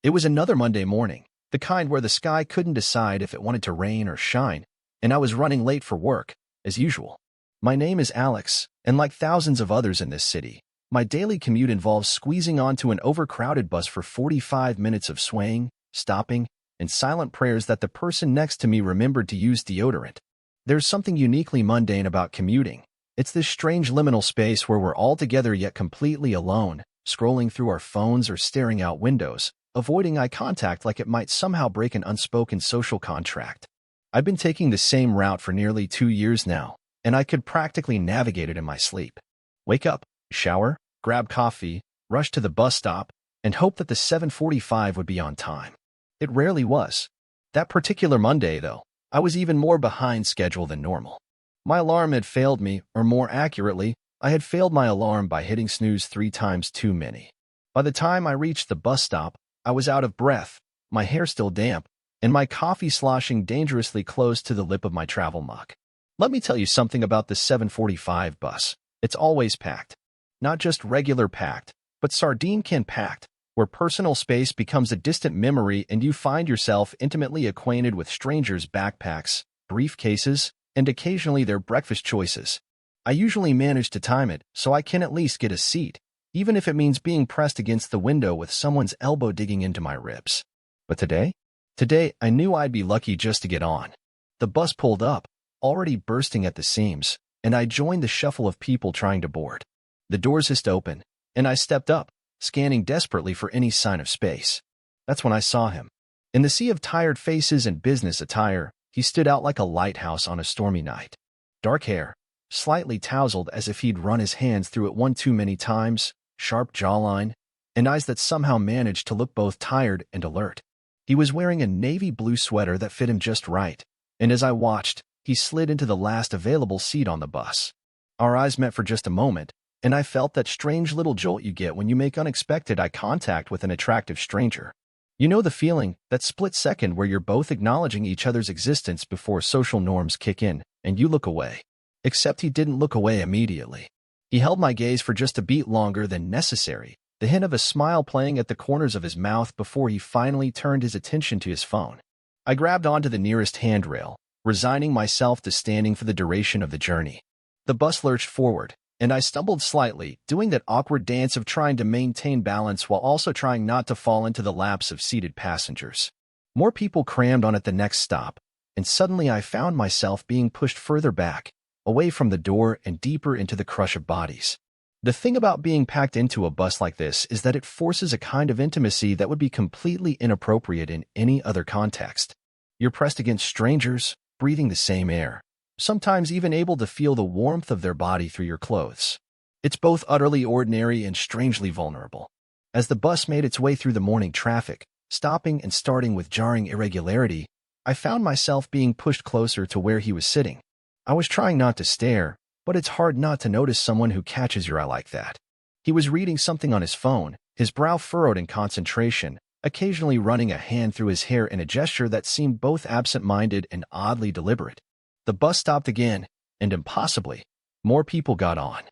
It was another Monday morning, the kind where the sky couldn't decide if it wanted to rain or shine, and I was running late for work, as usual. My name is Alex, and like thousands of others in this city, my daily commute involves squeezing onto an overcrowded bus for 45 minutes of swaying, stopping, and silent prayers that the person next to me remembered to use deodorant. There's something uniquely mundane about commuting. It's this strange liminal space where we're all together yet completely alone, scrolling through our phones or staring out windows, avoiding eye contact like it might somehow break an unspoken social contract. I've been taking the same route for nearly 2 years now, and I could practically navigate it in my sleep. Wake up, shower, grab coffee, rush to the bus stop, and hope that the 7:45 would be on time. It rarely was. That particular Monday, though, I was even more behind schedule than normal. My alarm had failed me, or more accurately, I had failed my alarm by hitting snooze 3 times too many. By the time I reached the bus stop, I was out of breath, my hair still damp, and my coffee sloshing dangerously close to the lip of my travel mug. Let me tell you something about the 7:45 bus. It's always packed. Not just regular packed, but sardine can packed, where personal space becomes a distant memory and you find yourself intimately acquainted with strangers' backpacks, briefcases, and occasionally their breakfast choices. I usually manage to time it so I can at least get a seat, even if it means being pressed against the window with someone's elbow digging into my ribs. But today I knew I'd be lucky just to get on. The bus pulled up, already bursting at the seams, and I joined the shuffle of people trying to board. The doors hissed open, and I stepped up, scanning desperately for any sign of space. That's when I saw him. In the sea of tired faces and business attire, he stood out like a lighthouse on a stormy night. Dark hair, slightly tousled as if he'd run his hands through it one too many times, sharp jawline, and eyes that somehow managed to look both tired and alert. He was wearing a navy blue sweater that fit him just right, and as I watched, he slid into the last available seat on the bus. Our eyes met for just a moment, and I felt that strange little jolt you get when you make unexpected eye contact with an attractive stranger. You know the feeling, that split second where you're both acknowledging each other's existence before social norms kick in, and you look away. Except he didn't look away immediately. He held my gaze for just a beat longer than necessary, the hint of a smile playing at the corners of his mouth before he finally turned his attention to his phone. I grabbed onto the nearest handrail, resigning myself to standing for the duration of the journey. The bus lurched forward, and I stumbled slightly, doing that awkward dance of trying to maintain balance while also trying not to fall into the laps of seated passengers. More people crammed on at the next stop, and suddenly I found myself being pushed further back, away from the door and deeper into the crush of bodies. The thing about being packed into a bus like this is that it forces a kind of intimacy that would be completely inappropriate in any other context. You're pressed against strangers, breathing the same air, sometimes even able to feel the warmth of their body through your clothes. It's both utterly ordinary and strangely vulnerable. As the bus made its way through the morning traffic, stopping and starting with jarring irregularity, I found myself being pushed closer to where he was sitting. I was trying not to stare, but it's hard not to notice someone who catches your eye like that. He was reading something on his phone, his brow furrowed in concentration, occasionally running a hand through his hair in a gesture that seemed both absent-minded and oddly deliberate. The bus stopped again, and impossibly, more people got on.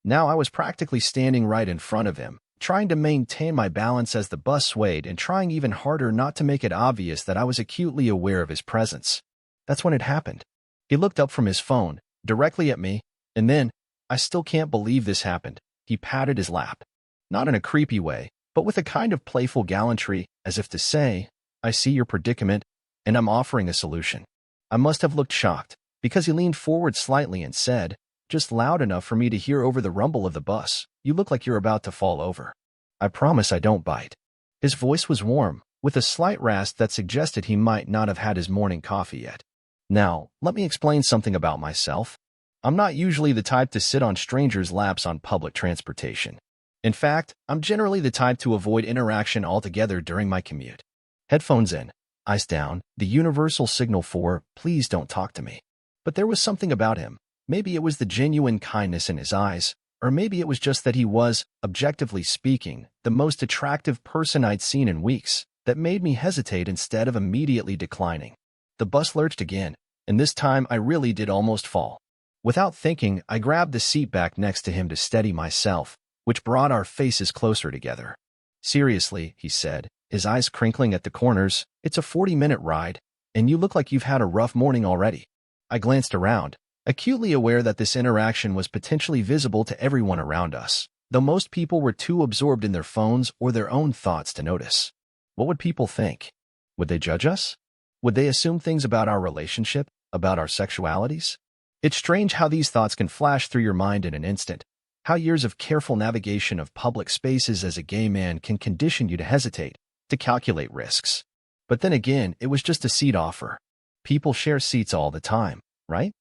Now I was practically standing right in front of him, trying to maintain my balance as the bus swayed and trying even harder not to make it obvious that I was acutely aware of his presence. That's when it happened. He looked up from his phone, directly at me, and then, I still can't believe this happened, he patted his lap. Not in a creepy way, but with a kind of playful gallantry, as if to say, I see your predicament, and I'm offering a solution. I must have looked shocked, because he leaned forward slightly and said, just loud enough for me to hear over the rumble of the bus, you look like you're about to fall over. I promise I don't bite. His voice was warm, with a slight rasp that suggested he might not have had his morning coffee yet. Now, let me explain something about myself. I'm not usually the type to sit on strangers' laps on public transportation. In fact, I'm generally the type to avoid interaction altogether during my commute. Headphones in, eyes down, the universal signal for, please don't talk to me. But there was something about him. Maybe it was the genuine kindness in his eyes, or maybe it was just that he was, objectively speaking, the most attractive person I'd seen in weeks, that made me hesitate instead of immediately declining. The bus lurched again, and this time I really did almost fall. Without thinking, I grabbed the seat back next to him to steady myself, which brought our faces closer together. Seriously, he said, his eyes crinkling at the corners. It's a 40-minute ride, and you look like you've had a rough morning already. I glanced around, acutely aware that this interaction was potentially visible to everyone around us, though most people were too absorbed in their phones or their own thoughts to notice. What would people think? Would they judge us? Would they assume things about our relationship, about our sexualities? It's strange how these thoughts can flash through your mind in an instant, how years of careful navigation of public spaces as a gay man can condition you to hesitate, to calculate risks. But then again, it was just a seat offer. People share seats all the time, right?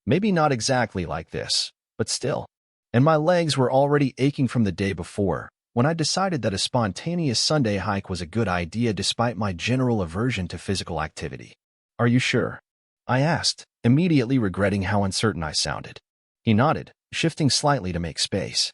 Maybe not exactly like this, but still. And my legs were already aching from the day before, when I decided that a spontaneous Sunday hike was a good idea despite my general aversion to physical activity. Are you sure? I asked, immediately regretting how uncertain I sounded. He nodded, shifting slightly to make space.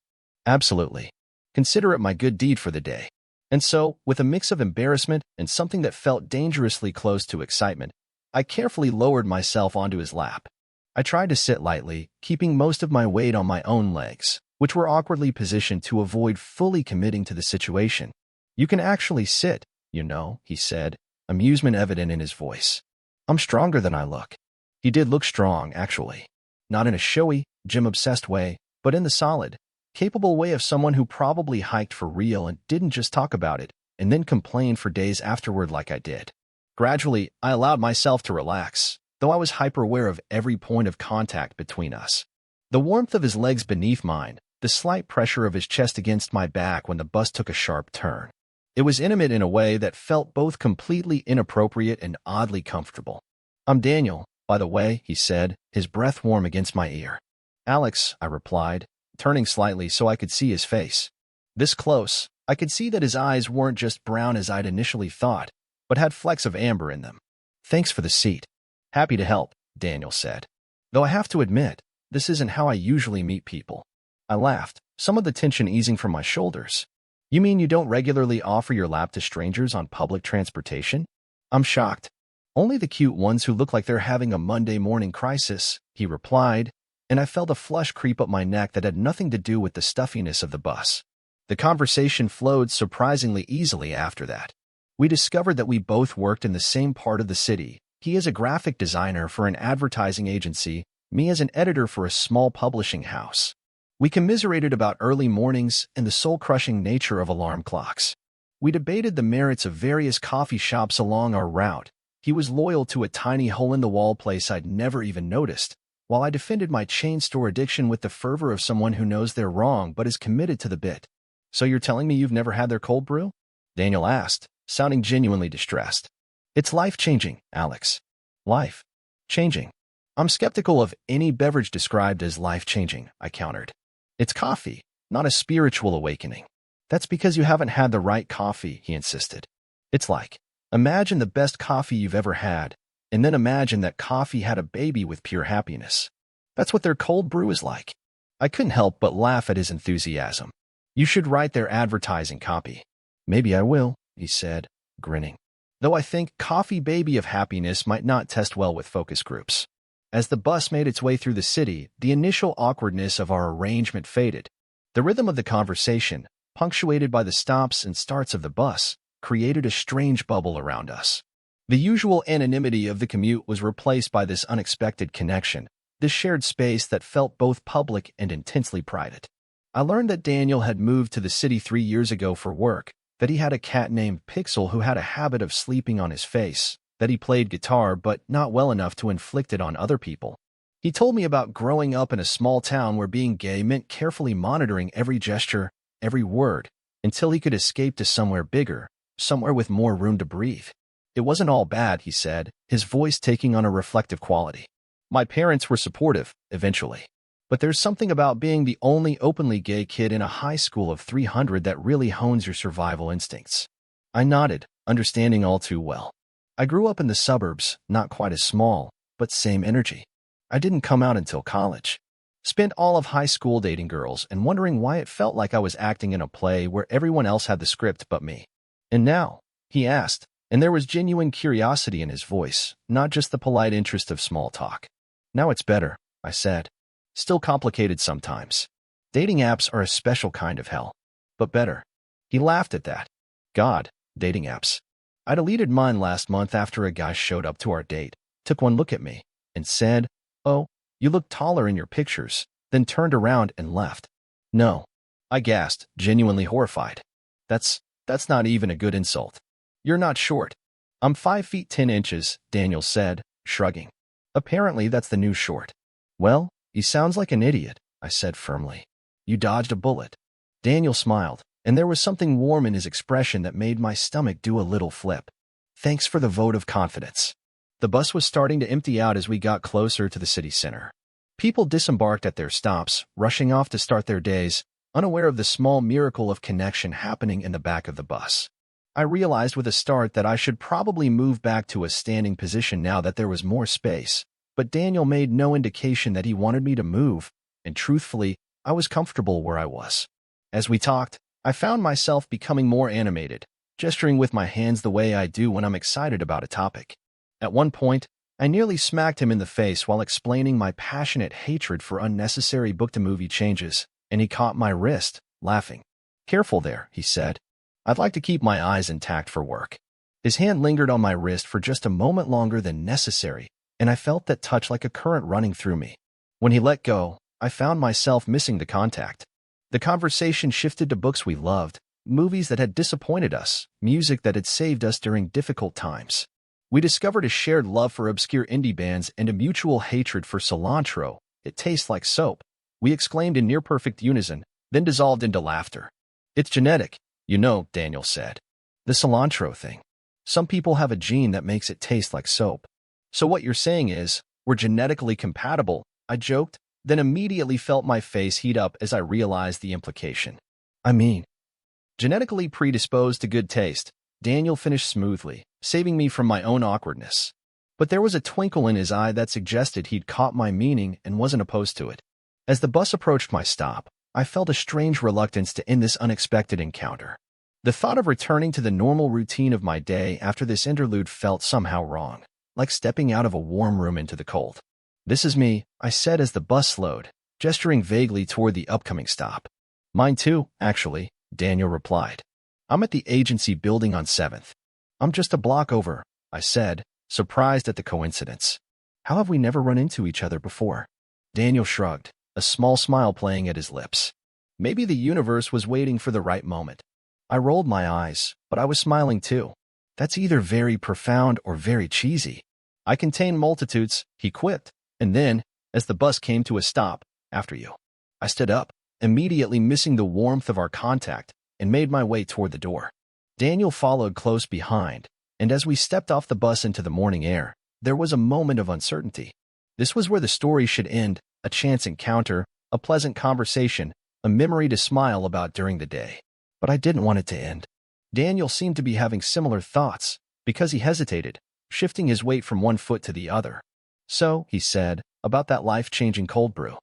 Absolutely. Consider it my good deed for the day. And so, with a mix of embarrassment and something that felt dangerously close to excitement, I carefully lowered myself onto his lap. I tried to sit lightly, keeping most of my weight on my own legs, which were awkwardly positioned to avoid fully committing to the situation. You can actually sit, you know, he said, amusement evident in his voice. I'm stronger than I look. He did look strong, actually. Not in a showy, gym-obsessed way, but in the solid, capable way of someone who probably hiked for real and didn't just talk about it, and then complain for days afterward like I did. Gradually, I allowed myself to relax, though I was hyper-aware of every point of contact between us. The warmth of his legs beneath mine, the slight pressure of his chest against my back when the bus took a sharp turn. It was intimate in a way that felt both completely inappropriate and oddly comfortable. I'm Daniel, by the way, he said, his breath warm against my ear. Alex, I replied, turning slightly so I could see his face. This close, I could see that his eyes weren't just brown as I'd initially thought, but had flecks of amber in them. Thanks for the seat. Happy to help, Daniel said. Though I have to admit, this isn't how I usually meet people. I laughed, some of the tension easing from my shoulders. You mean you don't regularly offer your lap to strangers on public transportation? I'm shocked. Only the cute ones who look like they're having a Monday morning crisis, he replied, and I felt a flush creep up my neck that had nothing to do with the stuffiness of the bus. The conversation flowed surprisingly easily after that. We discovered that we both worked in the same part of the city. He is a graphic designer for an advertising agency, me as an editor for a small publishing house. We commiserated about early mornings and the soul-crushing nature of alarm clocks. We debated the merits of various coffee shops along our route. He was loyal to a tiny hole-in-the-wall place I'd never even noticed, while I defended my chain store addiction with the fervor of someone who knows they're wrong but is committed to the bit. So you're telling me you've never had their cold brew? Daniel asked, sounding genuinely distressed. It's life-changing, Alex. Life-changing. I'm skeptical of any beverage described as life-changing, I countered. It's coffee, not a spiritual awakening. That's because you haven't had the right coffee, he insisted. It's like, imagine the best coffee you've ever had, and then imagine that coffee had a baby with pure happiness. That's what their cold brew is like. I couldn't help but laugh at his enthusiasm. You should write their advertising copy. Maybe I will, he said, grinning. Though I think Coffee Baby of Happiness might not test well with focus groups. As the bus made its way through the city, the initial awkwardness of our arrangement faded. The rhythm of the conversation, punctuated by the stops and starts of the bus, created a strange bubble around us. The usual anonymity of the commute was replaced by this unexpected connection, this shared space that felt both public and intensely private. I learned that Daniel had moved to the city 3 years ago for work, that he had a cat named Pixel who had a habit of sleeping on his face, that he played guitar but not well enough to inflict it on other people. He told me about growing up in a small town where being gay meant carefully monitoring every gesture, every word, until he could escape to somewhere bigger, somewhere with more room to breathe. It wasn't all bad, he said, his voice taking on a reflective quality. My parents were supportive, eventually. But there's something about being the only openly gay kid in a high school of 300 that really hones your survival instincts. I nodded, understanding all too well. I grew up in the suburbs, not quite as small, but same energy. I didn't come out until college. Spent all of high school dating girls and wondering why it felt like I was acting in a play where everyone else had the script but me. And now? He asked, and there was genuine curiosity in his voice, not just the polite interest of small talk. Now it's better, I said. Still complicated sometimes. Dating apps are a special kind of hell. But better. He laughed at that. God, dating apps. I deleted mine last month after a guy showed up to our date, took one look at me, and said, "Oh, you look taller in your pictures," then turned around and left. No. I gasped, genuinely horrified. That's not even a good insult. You're not short. I'm 5 feet 10 inches, Daniel said, shrugging. Apparently that's the new short. Well, he sounds like an idiot, I said firmly. You dodged a bullet. Daniel smiled, and there was something warm in his expression that made my stomach do a little flip. Thanks for the vote of confidence. The bus was starting to empty out as we got closer to the city center. People disembarked at their stops, rushing off to start their days, unaware of the small miracle of connection happening in the back of the bus. I realized with a start that I should probably move back to a standing position now that there was more space, but Daniel made no indication that he wanted me to move, and truthfully, I was comfortable where I was. As we talked, I found myself becoming more animated, gesturing with my hands the way I do when I'm excited about a topic. At one point, I nearly smacked him in the face while explaining my passionate hatred for unnecessary book-to-movie changes, and he caught my wrist, laughing. Careful there, he said. I'd like to keep my eyes intact for work. His hand lingered on my wrist for just a moment longer than necessary, and I felt that touch like a current running through me. When he let go, I found myself missing the contact. The conversation shifted to books we loved, movies that had disappointed us, music that had saved us during difficult times. We discovered a shared love for obscure indie bands and a mutual hatred for cilantro. It tastes like soap. We exclaimed in near-perfect unison, then dissolved into laughter. It's genetic, you know, Daniel said. The cilantro thing. Some people have a gene that makes it taste like soap. So what you're saying is, we're genetically compatible, I joked, then immediately felt my face heat up as I realized the implication. I mean, genetically predisposed to good taste, Daniel finished smoothly, saving me from my own awkwardness. But there was a twinkle in his eye that suggested he'd caught my meaning and wasn't opposed to it. As the bus approached my stop, I felt a strange reluctance to end this unexpected encounter. The thought of returning to the normal routine of my day after this interlude felt somehow wrong, like stepping out of a warm room into the cold. This is me, I said as the bus slowed, gesturing vaguely toward the upcoming stop. Mine too, actually, Daniel replied. I'm at the agency building on 7th. I'm just a block over, I said, surprised at the coincidence. How have we never run into each other before? Daniel shrugged, a small smile playing at his lips. Maybe the universe was waiting for the right moment. I rolled my eyes, but I was smiling too. That's either very profound or very cheesy. I contain multitudes, he quipped, and then, as the bus came to a stop, after you. I stood up, immediately missing the warmth of our contact, and made my way toward the door. Daniel followed close behind, and as we stepped off the bus into the morning air, there was a moment of uncertainty. This was where the story should end, a chance encounter, a pleasant conversation, a memory to smile about during the day. But I didn't want it to end. Daniel seemed to be having similar thoughts, because he hesitated, shifting his weight from one foot to the other. So, he said, about that life-changing cold brew.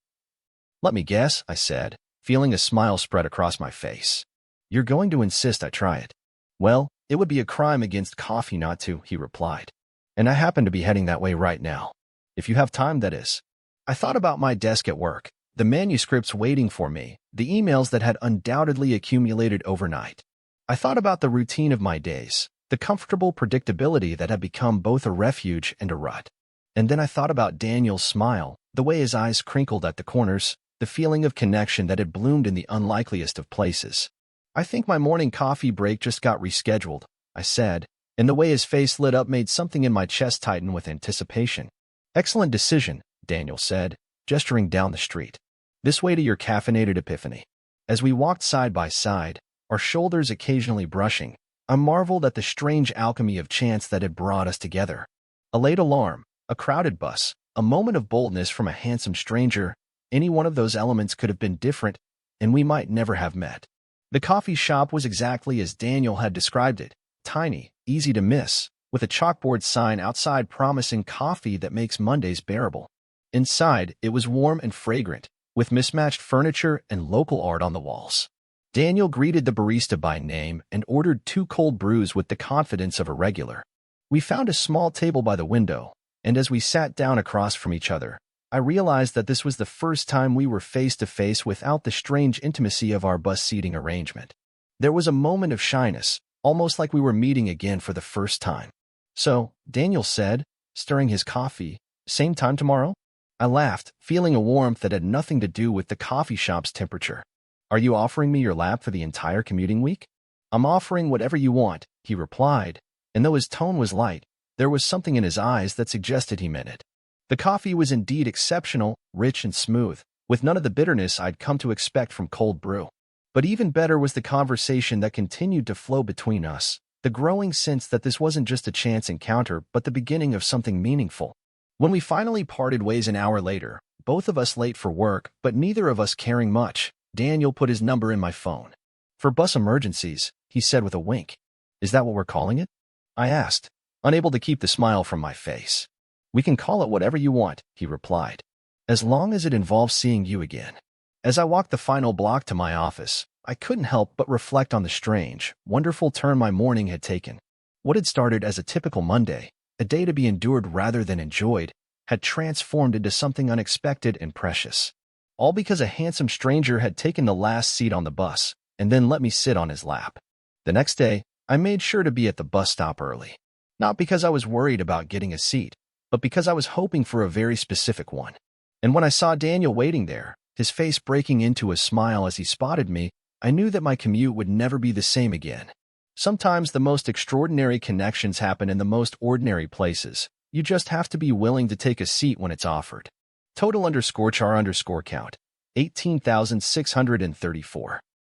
Let me guess, I said, feeling a smile spread across my face. You're going to insist I try it. Well, it would be a crime against coffee not to, he replied. And I happen to be heading that way right now. If you have time, that is. I thought about my desk at work, the manuscripts waiting for me, the emails that had undoubtedly accumulated overnight. I thought about the routine of my days, the comfortable predictability that had become both a refuge and a rut. And then I thought about Daniel's smile, the way his eyes crinkled at the corners, the feeling of connection that had bloomed in the unlikeliest of places. I think my morning coffee break just got rescheduled, I said, and the way his face lit up made something in my chest tighten with anticipation. Excellent decision, Daniel said, gesturing down the street. This way to your caffeinated epiphany. As we walked side by side, our shoulders occasionally brushing, I marveled at the strange alchemy of chance that had brought us together. A late alarm, a crowded bus, a moment of boldness from a handsome stranger, any one of those elements could have been different, and we might never have met. The coffee shop was exactly as Daniel had described it, tiny, easy to miss, with a chalkboard sign outside promising coffee that makes Mondays bearable. Inside, it was warm and fragrant, with mismatched furniture and local art on the walls. Daniel greeted the barista by name and ordered 2 cold brews with the confidence of a regular. We found a small table by the window, and as we sat down across from each other, I realized that this was the first time we were face-to-face without the strange intimacy of our bus seating arrangement. There was a moment of shyness, almost like we were meeting again for the first time. "So," Daniel said, stirring his coffee, "same time tomorrow?" I laughed, feeling a warmth that had nothing to do with the coffee shop's temperature. "Are you offering me your lap for the entire commuting week?" "I'm offering whatever you want," he replied, and though his tone was light, there was something in his eyes that suggested he meant it. The coffee was indeed exceptional, rich and smooth, with none of the bitterness I'd come to expect from cold brew. But even better was the conversation that continued to flow between us, the growing sense that this wasn't just a chance encounter but the beginning of something meaningful. When we finally parted ways an hour later, both of us late for work, but neither of us caring much, Daniel put his number in my phone. "For bus emergencies," he said with a wink. "Is that what we're calling it?" I asked, unable to keep the smile from my face. "We can call it whatever you want," he replied, "as long as it involves seeing you again." As I walked the final block to my office, I couldn't help but reflect on the strange, wonderful turn my morning had taken. What had started as a typical Monday, a day to be endured rather than enjoyed, had transformed into something unexpected and precious. All because a handsome stranger had taken the last seat on the bus and then let me sit on his lap. The next day, I made sure to be at the bus stop early. Not because I was worried about getting a seat, but because I was hoping for a very specific one. And when I saw Daniel waiting there, his face breaking into a smile as he spotted me, I knew that my commute would never be the same again. Sometimes the most extraordinary connections happen in the most ordinary places. You just have to be willing to take a seat when it's offered. Total_char_count, 18,634.